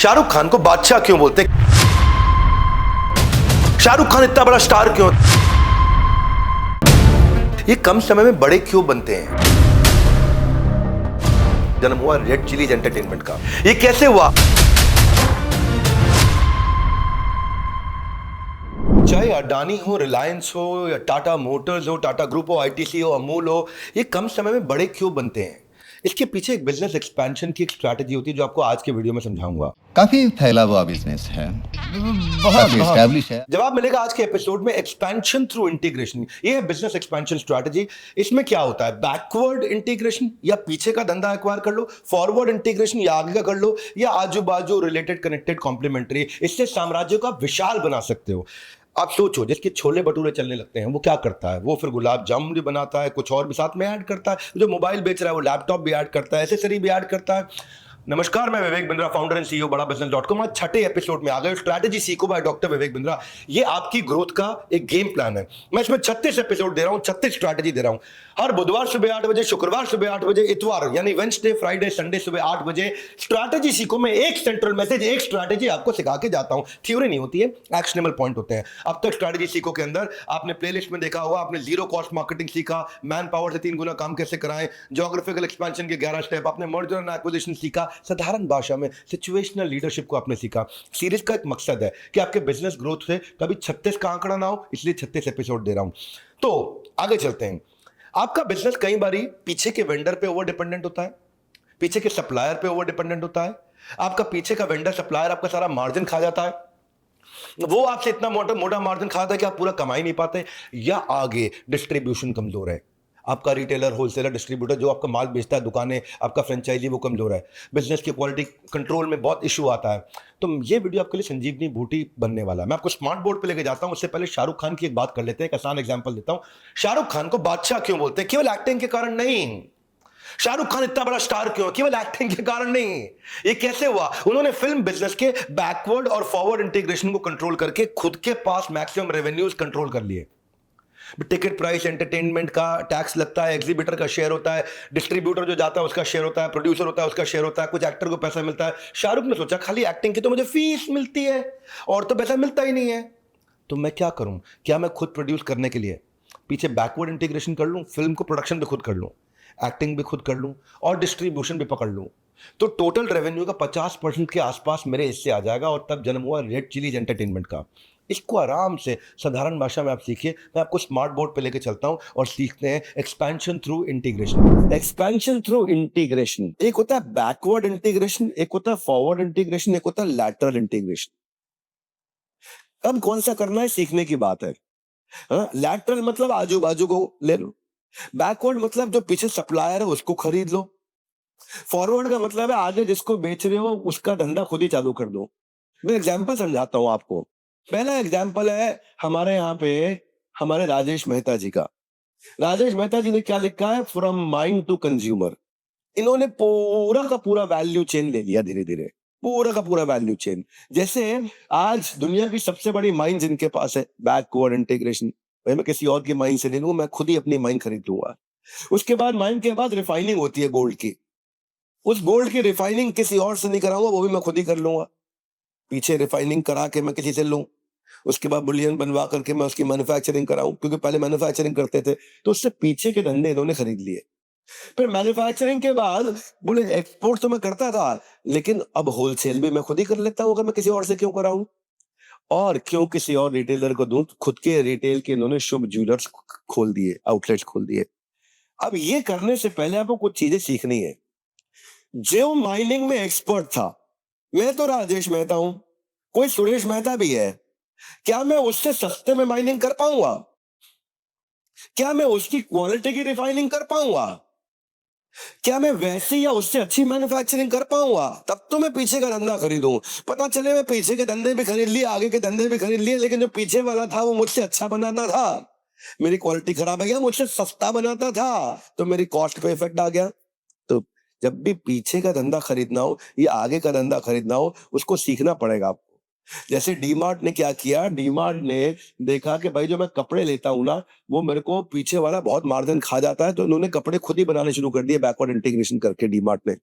शाहरुख खान को बादशाह क्यों बोलते? शाहरुख खान इतना बड़ा स्टार क्यों? ये कम समय में बड़े क्यों बनते हैं? जन्म हुआ रेड चिलीज एंटरटेनमेंट का। ये कैसे हुआ? चाहे अडानी हो, रिलायंस हो, या टाटा मोटर्स हो, टाटा ग्रुप हो, आईटीसी हो, अमूल हो, ये कम समय में बड़े क्यों बनते हैं? इसके पीछे एक बिजनेस एक्सपेंशन की एक स्ट्रैटेजी होती है जो आपको आज के वीडियो में समझाऊंगा। काफी फैला हुआ बिजनेस है, काफी एस्टैब्लिश है। जवाब मिलेगा आज के एपिसोड में। एक्सपेंशन थ्रू इंटीग्रेशन, ये है बिजनेस एक्सपेंशन स्ट्रैटेजी। इसमें क्या होता है? बैकवर्ड इंटीग्रेशन, या पीछे का धंधा एक्वायर कर लो, फॉरवर्ड इंटीग्रेशन या आगे का कर लो, या आजू बाजू रिलेटेड कनेक्टेड कॉम्प्लीमेंट्री। इससे साम्राज्य का विशाल बना सकते हो। आप सोचो, जिसके छोले भटूरे चलने लगते हैं वो क्या करता है? वो फिर गुलाब जामुन भी बनाता है, कुछ और भी साथ में ऐड करता है। जो मोबाइल बेच रहा है वो लैपटॉप भी ऐड करता है, एसेसरी भी ऐड करता है। नमस्कार, मैं Vivek Bindra, founder and CEO बड़ा बिजनेस.com। आज छठे एपिसोड में आ गए। स्ट्रैटेजी सीखो बाय डॉक्टर विवेक बिंद्रा। ये आपकी ग्रोथ का एक गेम प्लान है। मैं इसमें 36 एपिसोड दे रहा हूं, 36 स्ट्रैटेजी दे रहा हूं। हर बुधवार सुबह 8 बजे, शुक्रवार सुबह 8 बजे, इतवार यानी वेडनेसडे, फ्राइडे, संडे सुबह 8 बजे स्ट्रैटेजी सीखो में एक सेंट्रल मैसेज, एक स्ट्रैटेजी आपको सिखा के जाता हूं। थ्योरी नहीं होती है, एक्शनेबल पॉइंट होते हैं। अब तक स्ट्रैटेजी सीखो के अंदर आपने प्लेलिस्ट में देखा होगा, आपने जीरो कॉस्ट मार्केटिंग सीखा, मैन पावर से 3 गुना काम कैसे कराएं, ज्योग्राफिकल एक्सपेंशन के 11 स्टेप, आपने मर्जर एंड एक्विजिशन सीखा, साधारण भाषा में सिचुएशनल लीडरशिप को आपने सीखा। सीरीज का एक मकसद है कि आपके बिजनेस ग्रोथ से कभी 36 का आंकड़ा ना हो, इसलिए 36 एपिसोड दे रहा हूं। तो आगे चलते हैं। आपका बिजनेस कई बारी पीछे के वेंडर पे ओवर डिपेंडेंट होता है, पीछे के सप्लायर पे ओवर डिपेंडेंट होता है। आपका पीछे का वेंडर सप्लायर आपका सारा मार्जिन खा जाता है, वो आपसे इतना मोटा मार्जिन खाता है कि आप पूरा कमा ही नहीं पाते, या आगे डिस्ट्रीब्यूशन कमजोर है। आपका रिटेलर, होलसेलर, डिस्ट्रीब्यूटर जो आपका माल बेचता है, दुकानें, आपका फ्रेंचाइजी, वो कमजोर है। बिजनेस की क्वालिटी कंट्रोल में बहुत इशू आता है। तो ये वीडियो आपके लिए संजीवनी बूटी बनने वाला है। मैं आपको स्मार्ट बोर्ड पे लेके जाता हूं। उससे पहले शाहरुख खान की एक बात कर लेते हैं, एक आसान एग्जांपल देता हूं। शाहरुख खान को बादशाह क्यों बोलते हैं? केवल एक्टिंग के कारण नहीं। शाहरुख खान इतना बड़ा स्टार क्यों है? केवल एक्टिंग के कारण नहीं। ये कैसे हुआ? उन्होंने फिल्म बिजनेस के बैकवर्ड और फॉरवर्ड इंटीग्रेशन को कंट्रोल करके खुद के पास मैक्सिमम रेवेन्यूज कंट्रोल कर लिए। टिकट प्राइस, एंटरटेनमेंट का टैक्स लगता है, एग्जीबिटर का शेयर होता है, डिस्ट्रीब्यूटर जो जाता है उसका शेयर होता है, प्रोड्यूसर होता है उसका शेयर होता है, कुछ एक्टर को पैसा मिलता है। शाहरुख ने सोचा खाली एक्टिंग की तो मुझे फीस मिलती है और तो पैसा मिलता ही नहीं है, तो मैं क्या करूं? क्या मैं खुद प्रोड्यूस करने के लिए पीछे बैकवर्ड इंटीग्रेशन कर लूं, फिल्म को प्रोडक्शन भी खुद कर लूं, एक्टिंग भी खुद कर लूं और डिस्ट्रीब्यूशन भी पकड़ लूं, तो टोटल रेवेन्यू का 50% के आसपास मेरे इससे आ जाएगा। और तब जन्म हुआ रेड चिलीज एंटरटेनमेंट का। इसको आराम से साधारण भाषा में आप सीखिए। मैं आपको स्मार्ट बोर्ड पे लेके चलता हूं और सीखते हैं expansion through integration. Expansion through integration, एक होता है बैकवर्ड इंटीग्रेशन, एक होता है फॉरवर्ड इंटीग्रेशन, एक होता है लैटरल इंटीग्रेशन। अब कौन सा करना है सीखने की बात है। लैटरल मतलब आजू बाजू को ले लो, बैकवर्ड मतलब जो पीछे सप्लायर है उसको खरीद लो, फॉरवर्ड का मतलब है आगे जिसको बेच रहे हो उसका धंधा खुद ही चालू कर दो। मैं एग्जांपल समझाता हूं आपको। पहला एग्जांपल है हमारे यहाँ पे हमारे राजेश मेहता जी का। राजेश मेहता जी ने क्या लिखा है? From mind to consumer. इन्होंने पूरा का पूरा वैल्यू चेन ले लिया, धीरे धीरे पूरा का पूरा वैल्यू चेन। जैसे आज दुनिया की सबसे बड़ी माइंस इनके पास है, बैकवर्ड इंटीग्रेशन। भाई मैं किसी और की माइन से ले लूं, मैं खुद ही अपनी माइन खरीद लूंगा। उसके बाद माइन के बाद रिफाइनिंग होती है गोल्ड की। उस गोल्ड की रिफाइनिंग किसी और से नहीं कराऊंगा, वो भी मैं खुद ही कर लूंगा। पीछे रिफाइनिंग करा के मैं किसी से लूं, उसके बाद बुलियन बनवा करके मैं उसकी मैन्युफैक्चरिंग कराऊं, क्योंकि पहले मैन्युफैक्चरिंग करते थे, तो उससे पीछे के धंधे इन्होंने खरीद लिए। फिर मैन्युफैक्चरिंग के बाद बोले एक्सपोर्ट तो मैं करता था, लेकिन अब होलसेल भी मैं खुद ही कर लेता हूँ, मैं किसी और से क्यों कराऊं, और क्यों किसी और रिटेलर को दूं। खुद के रिटेल के इन्होंने शुभ ज्वेलर्स खोल दिए, आउटलेट्स खोल दिए। अब ये करने से पहले आपको कुछ चीजें सीखनी है। जो माइनिंग में एक्सपर्ट था, मैं तो राजेश मेहता हूं, कोई सुरेश मेहता भी है, क्या मैं उससे सस्ते में माइनिंग कर पाऊंगा? क्या मैं उसकी क्वालिटी की रिफाइनिंग कर पाऊंगा? क्या मैं वैसी या उससे अच्छी मैन्युफैक्चरिंग कर पाऊंगा? तब तो मैं पीछे का धंधा खरीदूं। पता चले मैं पीछे के धंधे भी खरीद लिए, आगे के धंधे भी खरीद लिए, लेकिन जो पीछे वाला था वो मुझसे अच्छा बनाता था, मेरी क्वालिटी खराब है गया, मुझसे सस्ता बनाता था, तो मेरी कॉस्ट पे इफेक्ट आ गया। तो जब भी पीछे का धंधा खरीदना हो या आगे का धंधा खरीदना हो, उसको सीखना पड़ेगा आपको। जैसे डीमार्ट ने क्या किया, डीमार्ट ने देखा कि भाई जो मैं कपड़े लेता हूं ना, वो मेरे को पीछे वाला बहुत मार्जिन खा जाता है, तो उन्होंने कपड़े खुद ही बनाने शुरू कर दिए बैकवर्ड इंटीग्रेशन करके डीमार्ट ने।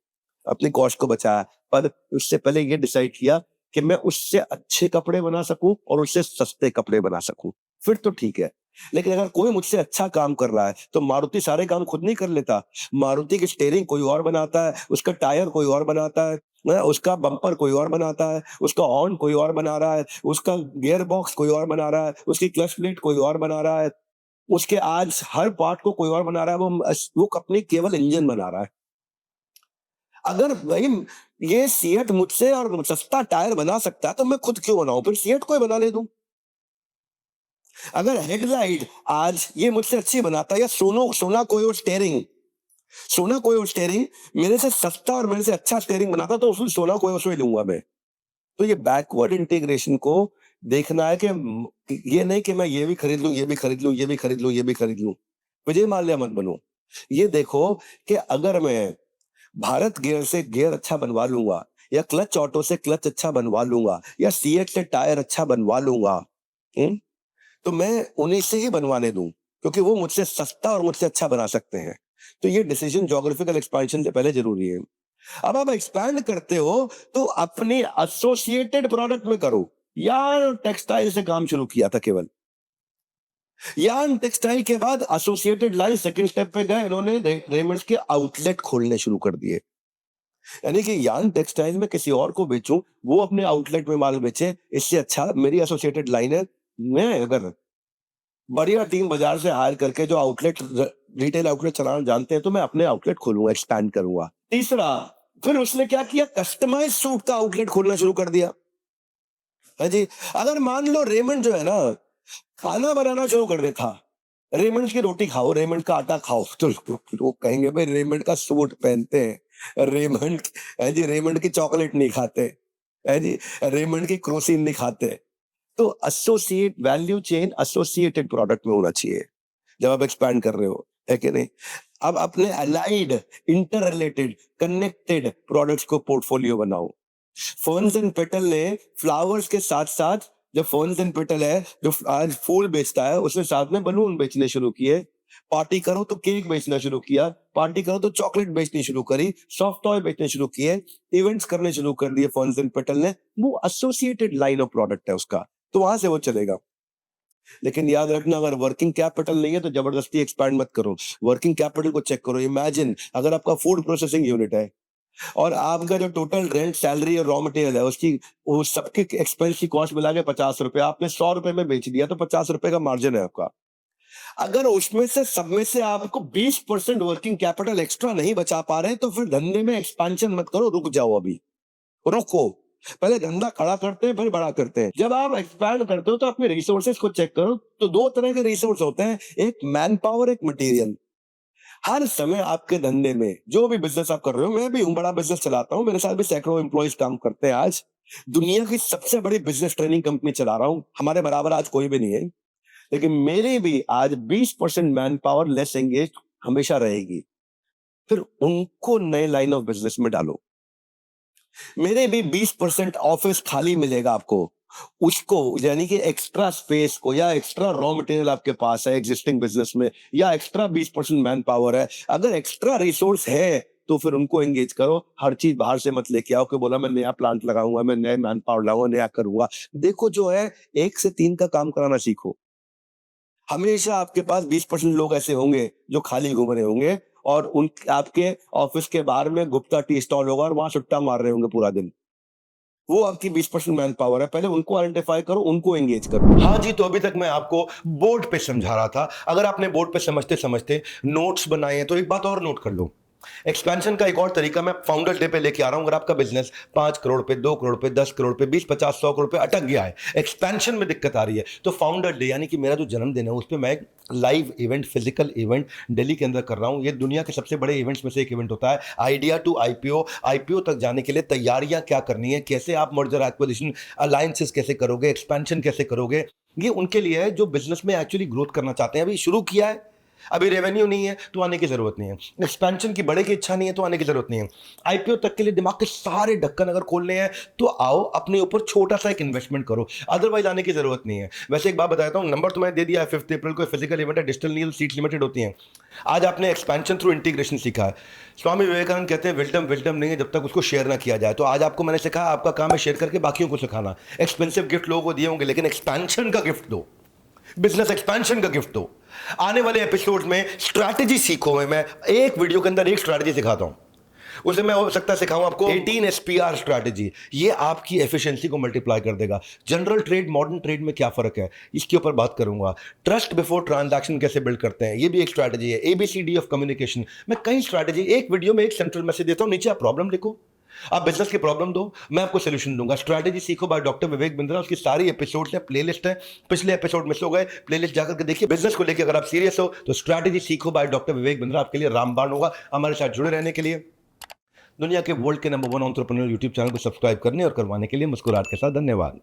अपनी कॉस्ट को बचाया, पर उससे पहले ये डिसाइड किया कि मैं उससे अच्छे कपड़े बना सकूं और उससे सस्ते कपड़े बना सकूं, फिर तो ठीक है। लेकिन अगर कोई मुझसे अच्छा काम कर रहा है तो मारुति सारे काम खुद नहीं कर लेता। मारुति की स्टीयरिंग कोई और बनाता है, उसका टायर कोई और बनाता है, उसका बम्पर कोई और बनाता है, उसका हॉर्न कोई और बना रहा है, उसका गियर बॉक्स कोई और बना रहा है, उसकी क्लच प्लेट कोई और बना रहा है, उसके आज हर पार्ट को कोई और बना रहा है। वो अपनी केवल इंजन बना रहा है। अगर भाई ये सीएट मुझसे और सस्ता टायर बना सकता है तो मैं खुद क्यों बनाऊं, फिर सीएट को ही बनाने दूं। अगर हेडलाइट आज ये मुझसे अच्छी बनाता है, या सोना कोई स्टेयरिंग मेरे से सस्ता और मेरे से अच्छा स्टेयरिंग बनाता, तो उसमें सोना कोई लूंगा मैं। तो ये बैकवर्ड इंटीग्रेशन को देखना है कि ये नहीं कि मैं ये भी खरीद लूं, ये भी खरीद लूं, ये भी खरीद लूं, ये भी खरीद लूं, विजय माल्या मत बनूं। ये देखो कि अगर मैं भारत गियर से गियर अच्छा बनवा लूंगा, या क्लच ऑटो से क्लच अच्छा बनवा लूंगा, या सीएट से टायर अच्छा बनवा लूंगा, तो मैं उन्हीं से ही बनवाने दूं, क्योंकि वो मुझसे सस्ता और मुझसे अच्छा बना सकते हैं। तो ये डिसीजन ज्योग्राफिकल एक्सपेंशन से पहले जरूरी है। अब आप एक्सपैंड करते हो तो अपनी एसोसिएटेड प्रोडक्ट में करो। यार टेक्सटाइल से काम शुरू किया था केवल, यार्न टेक्सटाइल के बाद एसोसिएटेड लाइन सेकंड स्टेप पे गए, इन्होंने रेमंड्स के आउटलेट खोलने शुरू कर दिए। यानी कि यार्न टेक्सटाइल में किसी और को बेचूं, वो अपने आउटलेट में माल बेचे, इससे अच्छा मेरी एसोसिएटेड लाइन है। मैं अगर बढ़िया टीम बाजार से हायर करके जो आउटलेट रिटेल आउटलेट चलाना जानते हैं, तो मैं अपने आउटलेट खोलूंगा, एक्सपैंड करूंगा। तीसरा, फिर उसने क्या किया, कस्टमाइज सूट का आउटलेट खोलना शुरू कर दिया। है जी। अगर मान लो रेमंड जो है ना खाना बनाना शुरू कर देता, रेमंड की रोटी खाओ, रेमंड का आटा खाओ, तो लोग कहेंगे भाई रेमंड का सूट पहनते हैं, रेमंड है जी, रेमंड की चॉकलेट नहीं खाते, है जी, रेमंड की क्रोसिन नहीं खाते। तो associate value chain associated product में होना चाहिए जब आप एक्सपैंड कर रहे हो, है कि नहीं। अब अपने allied, inter related, connected products को पोर्टफोलियो बनाओ। फर्न्स एंड पेटल ने फ्लावर्स के साथ साथ, जो फर्न्स एंड पेटल है जो आज फूल बेचता है, उसने साथ में बलून बेचने शुरू किए। पार्टी करो तो केक बेचना शुरू किया, पार्टी करो तो चॉकलेट बेचनी शुरू करी, सॉफ्ट टॉय बेचने शुरू किए, इवेंट्स करने शुरू कर दिए फर्न्स एंड पेटल ने। वो एसोसिएटेड लाइन ऑफ प्रोडक्ट है उसका, तो वहां से वो चलेगा। लेकिन याद रखना, अगर वर्किंग कैपिटल नहीं है तो जबरदस्ती एक्सपैंड मत करो। वर्किंग कैपिटल को चेक करो। इमेजिन अगर आपका फूड प्रोसेसिंग यूनिट है और आपका जो टोटल रेंट, सैलरी और रॉ मटेरियल है, उसकी वो सबके एक्सपेंस की कॉस्ट मिला के 50 रुपए, आपने 100 रुपए में बेच दिया, तो 50 रुपए का मार्जिन है आपका। अगर उसमें से सब में से आपको 20% वर्किंग कैपिटल एक्स्ट्रा नहीं बचा पा रहे, तो फिर धंधे में एक्सपेंशन मत करो, रुक जाओ, अभी रुको। पहले धंधा खड़ा करते हैं, फिर बड़ा करते हैं। जब आप एक्सपैंड करते हो तो अपने रिसोर्सेज को चेक करो। तो दो तरह के रिसोर्स होते हैं, एक मैन पावर, एक मटेरियल। हर समय आपके धंधे में जो भी बिजनेस आप कर रहे हो, मैं भी हूं, बड़ा बिजनेस चलाता हूं, मेरे साथ भी सैकड़ों एम्प्लॉइज काम करते हैं। आज दुनिया की सबसे बड़ी बिजनेस ट्रेनिंग कंपनी चला रहा हूं, हमारे बराबर आज कोई भी नहीं है। लेकिन मेरी भी आज 20% मैन पावर लेस एंगेज हमेशा रहेगी। फिर उनको नए लाइन ऑफ बिजनेस में डालो। मेरे भी 20% ऑफिस खाली मिलेगा आपको, उसको यानी कि एक्स्ट्रा स्पेस को, या एक्स्ट्रा रॉ मटेरियल आपके पास है एग्जिस्टिंग बिजनेस में, या एक्स्ट्रा 20% मैन पावर है, अगर एक्स्ट्रा रिसोर्स है तो फिर उनको एंगेज करो। हर चीज बाहर से मत लेके आओ कि बोला मैं नया प्लांट लगाऊंगा, मैं नया मैन पावर लाऊंगा, नया करूंगा। देखो जो है 1 से 3 का काम कराना सीखो। हमेशा आपके पास 20% लोग ऐसे होंगे जो खाली घूम रहे होंगे, और उन आपके ऑफिस के बाहर में गुप्ता टी स्टॉल होगा और वहां सुट्टा मार रहे होंगे पूरा दिन। वो आपकी 20% मैन पावर है, पहले उनको आइडेंटिफाई करो, उनको एंगेज करो। हाँ जी, तो अभी तक मैं आपको बोर्ड पे समझा रहा था। अगर आपने बोर्ड पे समझते समझते नोट्स बनाए हैं तो एक बात और नोट कर लो। एक्सपेंशन का एक और तरीका मैं फाउंडर डे पे लेके आ रहा हूं। अगर आपका बिजनेस 5 करोड़ पे, 2 करोड़ पे, 10 करोड़ पे, 20, 50, 100 करोड़ पे अटक गया है, एक्सपेंशन में दिक्कत आ रही है, तो फाउंडर डे यानी कि मेरा जो जन्मदिन है, उस पर मैं एक live event, physical event Delhi के अंदर कर रहा हूं। ये दुनिया के सबसे बड़े इवेंट्स में से एक इवेंट होता है। आइडिया टू आईपीओ, आईपीओ तक जाने के लिए तैयारियां क्या करनी है, कैसे आप मर्जर एक्विजिशन अलायंसेस कैसे करोगे, एक्सपेंशन कैसे करोगे, ये उनके लिए है जो बिजनेस में एक्चुअली ग्रोथ करना चाहते हैं। अभी शुरू किया है, अभी रेवेन्यू नहीं है तो आने की जरूरत नहीं है, एक्सपेंशन की बढ़े की इच्छा नहीं है तो आने की जरूरत नहीं है, आईपीओ तक के लिए दिमाग के सारे ढक्कन अगर खोलने हैं तो आओ, अपने ऊपर छोटा सा एक इन्वेस्टमेंट करो, अदरवाइज आने की जरूरत नहीं है। वैसे एक बात बताता हूँ, नंबर तो मैंने दे दिया है, 5 अप्रैल को फिजिकल इवेंट है, डिजिटल नील सीट्स लिमिटेड होती हैं। आज आपने एक्सपेंशन थ्रू इंटीग्रेशन सीखा है। स्वामी विवेकानंद कहते हैं विल्डम विल्डम नहीं है जब तक उसको शेयर ना किया जाए। तो आज आपको मैंने सिखाया, आपका काम है शेयर करके बाकियों को सिखाना। एक्सपेंसिव गिफ्ट लोगों को दिए होंगे, लेकिन एक्सपेंशन का गिफ्ट दो, बिजनेस एक्सपेंशन का गिफ्ट दो। आने वाले एपिसोड में स्ट्रैटेजी सीखो में मैं एक वीडियो के अंदर एक स्ट्रैटेजी सिखाता हूं, उसे मैं हो सकता है सिखाऊं आपको 18 SPR स्ट्रैटेजी। ये आपकी एफिशिएंसी को मल्टीप्लाई कर देगा। जनरल ट्रेड मॉडर्न ट्रेड में क्या फर्क है इसके ऊपर बात करूंगा। ट्रस्ट बिफोर ट्रांजैक्शन कैसे बिल्ड करते हैं, ये भी एक स्ट्रैटेजी है। ABCD ऑफ कम्युनिकेशन, मैं कई स्ट्रैटेजी एक वीडियो में एक सेंट्रल मैसेज देता हूं, नीचे आप प्रॉब्लम लिखो, आप बिजनेस की प्रॉब्लम दो, मैं आपको सोल्यूशन दूंगा। स्ट्रैटेजी सीखो बाय डॉक्टर विवेक बिंद्रा, उसकी सारी एपिसोड्स हैं, प्लेलिस्ट है, पिछले एपिसोड मिस हो गए, प्लेलिस्ट जाकर के देखिए। बिजनेस को लेकर अगर आप सीरियस हो तो स्ट्रैटेजी सीखो बाय डॉक्टर विवेक बिंद्रा आपके लिए रामबाण होगा। हमारे साथ जुड़े रहने के लिए, दुनिया के वर्ल्ड के नंबर 1 एंटरप्रेन्योर यूट्यूब चैनल को सब्सक्राइब करने और करवाने के लिए मुस्कुराहट के साथ धन्यवाद।